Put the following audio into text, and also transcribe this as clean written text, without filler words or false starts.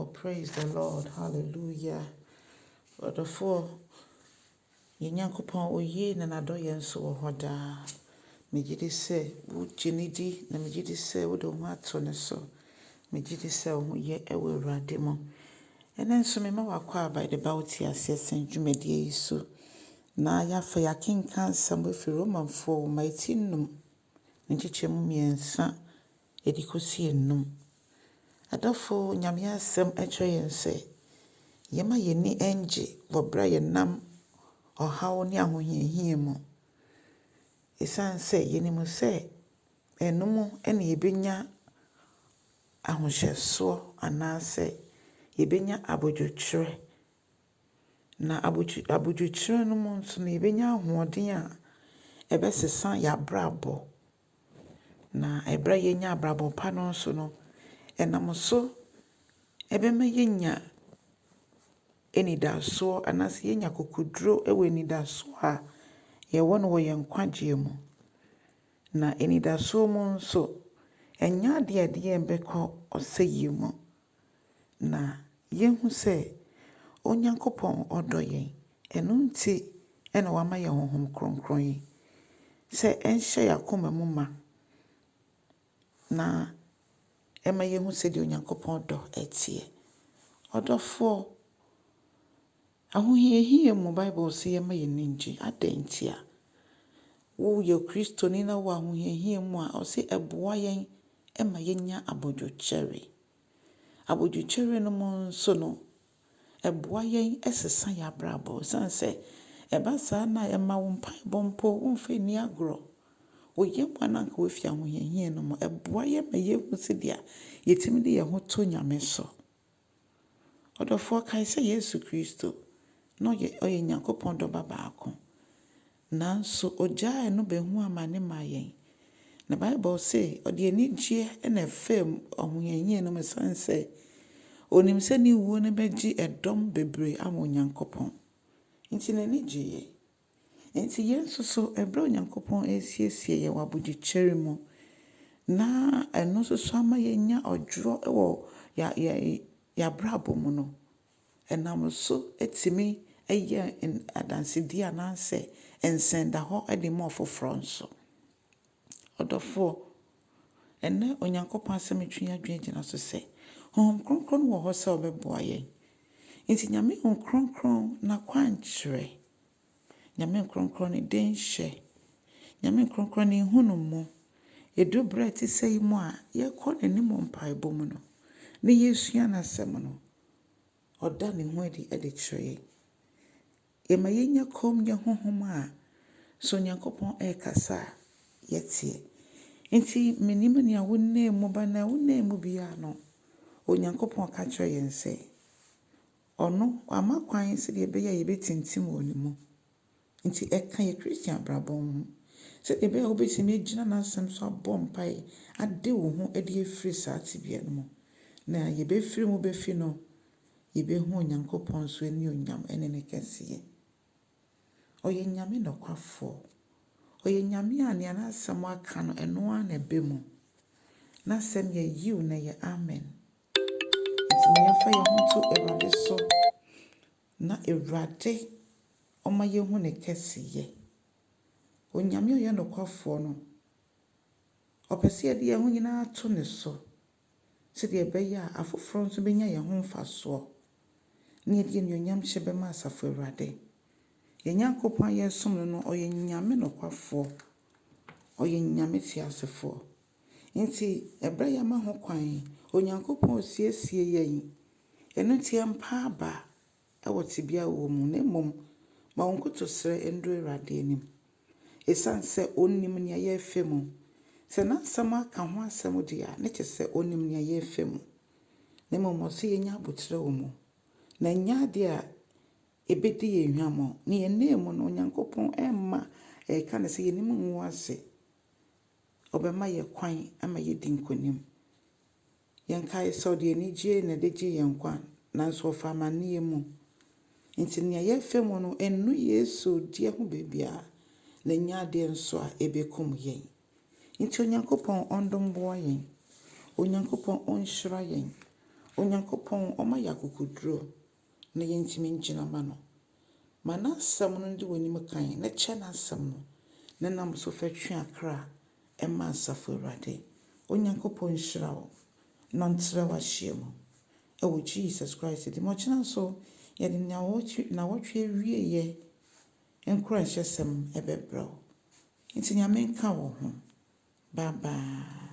Oh, praise the Lord. Hallelujah. Wonderful. Yenyankopɔn oye na nado yɛn so wɔ hɔ daa. Megye di sɛ wogye ne di na megye di sɛ wode wo ho ato ne so. Megye di sɛ wo ho yɛ ɛwɔ Awurade mu. Ɛnɛ nso mema wakɔ aba de ba wo te aseɛ sɛn dwumadie yi so. Na yɛafa yɛakenka nsɛm ɛfiri Romanfoɔ ma ɛti nnum. Nkyekyɛmu mmiɛnsa ɛde kɔsi nnum. Adɔfo Nyame asɛm ɛkyerɛ yɛn sɛ yɛma yɛni ɛngye wɔ berɛ a yɛnam ɔhaw ne ahohiahia mu. Ɛsiane sɛ yɛnim sɛ ɛno mu ɛna yɛbɛnya ahohyɛsoɔ anaasɛ yɛbɛnya abodwotwerɛ. Na abodwotwerɛ no mu nso no yɛbɛnya ahoɔden a ɛbɛsesa yɛabrabɔ. Na ɛberɛ a yɛnya abrabɔ pa no nso no ɛnam so ɛbɛma yɛnya anidasoɔ anaasɛ yɛnya kokoduro ɛwɔ anidasoɔ a yɛwɔ no wɔ yɛn nkwagyeɛ mu. Na anidasoɔ mu nso ɛnyɛ adeɛ a ɛde yɛn bɛkɔ ɔsɛeɛ mu. Na yɛhu sɛ Onyankopɔn ɔdɔ yɛn. Ɛno nti ɛna wama yɛn Honhom Kronkron yi sɛ ɛnhyɛ yɛakoma mu ma. Na ɛma yɛhu sɛdeɛ Onyankopɔn dɔ ɛteɛ. Ɔdɔfoɔ, ahohiahia mu Bible sɛ yɛma yɛni ngye. Adɛn nti a woyɛ Kristoni na wɔ ahohiahia mu a ɔsɛ ɛboa yɛn ɛma yɛnya abodwokyɛre. Abodwokyɛre no mu nso no ɛboa yɛn ɛsesa yɛabrabɔ. Ɛsiane sɛ ɛba saa na ɛma wo mpaebɔ mpo womfa nni agorɔ. Woyɛ mu a na anka woafi ahohiahia no mu. Ɛboa yɛn ma yɛhu sɛdeɛ yɛtumi de yɛn ho to Nyame so. Ɔdɔfoɔ, kae sɛ Yesu Kristo na ɔyɛ Nyankopɔn dɔba baako. Nanso ogyaa ɛno bɛhu amane maa yɛn. Na Bible sɛ ɔde anigyeɛ ɛna ɛfam ahohiahia no mu ɛsiane sɛ onim sɛ ne wuo no bɛgye ɛdɔm bebree ama Onyankopɔn. Nti n'ani gyeeɛ. Nti yɛn nso so ɛberɛ Onyankopɔn ɛresiesie yɛn wɔ abodwokyɛre mu na ɛno nso so ama yɛnya ɔdworɔ ɛwɔ yɛabrabɔ mu no. Ɛnam so ɛtumi ɛyɛ adansedie anaasɛ nsɛnda hɔ ɛde ma ɔfoforɔ nso. Ɔdɔfoɔ, ɛnɛ Onyankopɔn asɛm etwe yɛn adwene gyina so sɛ Honhom Kronkron wɔ hɔ sɛ ɔbɛboa yɛn. Nti Nyame Honhom Kronkron n'akwankyerɛ. Nyame Kronkron ne den hyɛ. Nyame Kronkron ne nhunumu. Ɛduru berɛ a ɛte sɛ yi mu a yɛkɔ n'anim wɔ mpaebɔ mu no na yɛsua n'asɛm no. Ɔda ne ho adi ɛde kyerɛ yɛn. Ɛma yɛnya kommyɛ honhom a sɛ Onyankopɔn ɛrekasa a yɛteɛ. Nti menim nea wonam mu ba na wonam mu biara no Onyankopɔn ka kyerɛ yɛn sɛ ɔno wama kwan sɛdeɛ ɛbɛyɛ a yɛbɛtintim wɔ ne mu. Nti ɛka yɛ Christian abrabɔ ho. Sɛdeɛ ɛbɛyɛ a wobɛtumi agyina n'asɛm so abɔ mpae ade wo ho de afiri saa tebea no mu. Na yɛbɛfiri mu bɛfi no yɛbɛhu Onyankopɔn so ani onyam ɛne ne kɛseɛ. Ɔyɛ Nyame nɔkwafoɔ. Ɔyɛ Nyame a nea n'asɛm aka no ɛno ara na ɛbɛ mu. N'asɛm yɛ yiw na yɛ amen. Nti yɛmfa yɛn ho to Awurade so na Awurade ɔma yɛhu ne kɛseyɛ. Onyame ɔyɛ nɔkwafoɔ no ɔpɛ sɛ yɛde yɛn ho nyinaa to ne so sɛdeɛ ɛbɛyɛ a afoforɔ nso bɛnya yɛn ho mfasoɔ na yɛde anuonyam hyɛ bɛma Asafo Awurade. Yɛn Nyankopɔn a yɛsom no no ɔyɛ Nyame nɔkwafoɔ. Ɔyɛ Nyame teasefoɔ. Nti ɛberɛ a yɛama ho kwan Onyankopɔn osiesie yɛn. Ɛno nti yɛmpa aba ɛwɔ tebea wɔ mu na mmom ma wo nkotosrɛ nduru Awurade anim. Ɛsiane sɛ ɔnim nea yɛrefa mu. Sɛ n'asɛm aka ho asɛm deɛ a ne kyerɛ sɛ ɔnim nea yɛrefa mu. Na mmom ɔsɛ yɛnya abotire wɔ mu. Na ɛnyɛ adeɛ a ɛbɛdi yɛn hwammɔ. Ne yɛnam mu no Onyankopɔn ɛmma ɛka ne sɛ yɛnim ngu ase. Ɔbɛma yɛ kwan ama yɛdi nkonim. Yɛnkae sɛ ɔde anigye na ɛde gye yɛn nkwa nanso ɔfa amanneɛ mu. Nti nea yɛrefa mu no ɛnno Yesu die ho baabiara na ɛnyɛ adeɛ nso a ɛbɛkum yɛn. Nti Onyankopɔn ɔndom boa yɛn. Onyankopɔn ɔnhyira yɛn. Onyankopɔn ɔma yɛ akokoduro na yɛntimi ngyina ma no. Ma n'asɛm no de w'anim kan na kyɛ n'asɛm no na nam so fa twe akra ɛma Asafo Awurade. Onyankopɔn nhyira wo na ɔntrɛ w'ahyia mu. Ɛwɔ Jesus Christ di ma ɔkyena so yɛde na wɔtwe wieyɛ nkuranhyɛsɛm ɛbɛbrɛ wo. Nti Nyame nka wo ho. Bye bye.